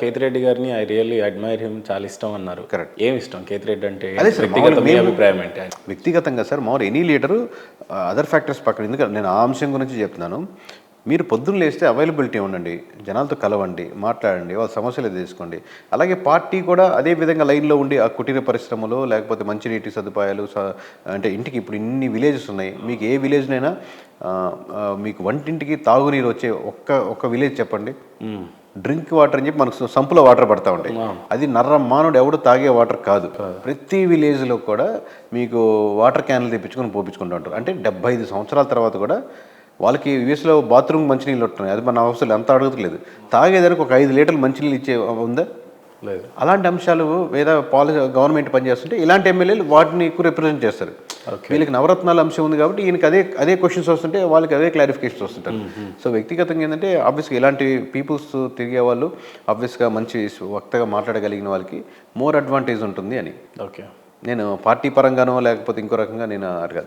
కేతిరెడ్డి గారిని I really admire him, చాలా ఇష్టం అన్నారు. కరెక్ట్. ఏమి ఇష్టం కేతిరెడ్డి అంటే? అదే సార్, వ్యక్తిగత మీ మేము అభిప్రాయం ఏంటి? వ్యక్తిగతంగా సార్ మామూలు ఎనీ లీడరు అదర్ ఫ్యాక్టర్స్ పక్కన, ఎందుకంటే నేను ఆ అంశం గురించి చెప్తున్నాను. మీరు పొద్దున్న లేస్తే అవైలబిలిటీ ఉండండి, జనాలతో కలవండి, మాట్లాడండి, వాళ్ళ సమస్యలు తీసుకోండి. అలాగే పార్టీ కూడా అదే విధంగా లైన్లో ఉండి ఆ కుటీర పరిశ్రమలు లేకపోతే మంచినీటి సదుపాయాలు అంటే ఇంటికి ఇప్పుడు ఇన్ని విలేజెస్ ఉన్నాయి, మీకు ఏ విలేజ్నైనా మీకు వంటింటికి తాగునీరు వచ్చే ఒక్క విలేజ్ చెప్పండి. డ్రింక్ వాటర్ అని చెప్పి మనకు సంపులో వాటర్ పడతా ఉంటాయి. అది మానవుడు ఎవడు తాగే వాటర్ కాదు. ప్రతి విలేజ్లో కూడా మీకు వాటర్ క్యాన్లు తెప్పించుకొని పోపించుకుంటూ ఉంటారు. అంటే 75 సంవత్సరాల తర్వాత కూడా వాళ్ళకి యూఎస్లో బాత్రూమ్ మంచినీళ్ళు ఉంటున్నాయి. అది మన అవసరం ఎంత అడగట్లేదు. తాగేదానికి ఒక 5 లీటర్లు మంచినీళ్ళు ఇచ్చే ఉందా? లేదు. అలాంటి అంశాలు వేద పాలసీ గవర్నమెంట్ పనిచేస్తుంటే ఇలాంటి ఎమ్మెల్యేలు వాటిని ఎక్కువ రిప్రజెంట్ చేస్తారు. వీళ్ళకి నవరత్నాల అంశం ఉంది కాబట్టి ఈయనకి అదే క్వశ్చన్స్ వస్తుంటే వాళ్ళకి అదే క్లారిఫికేషన్స్ వస్తుంటారు. సో వ్యక్తిగతంగా ఏంటంటే ఆబ్వియస్గా ఇలాంటి పీపుల్స్ తిరిగే వాళ్ళు ఆబ్వియస్గా మంచి వక్తగా మాట్లాడగలిగిన వాళ్ళకి మోర్ అడ్వాంటేజ్ ఉంటుంది అని. ఓకే. నేను పార్టీ పరంగానో లేకపోతే ఇంకో రకంగా నేను అడగాలి.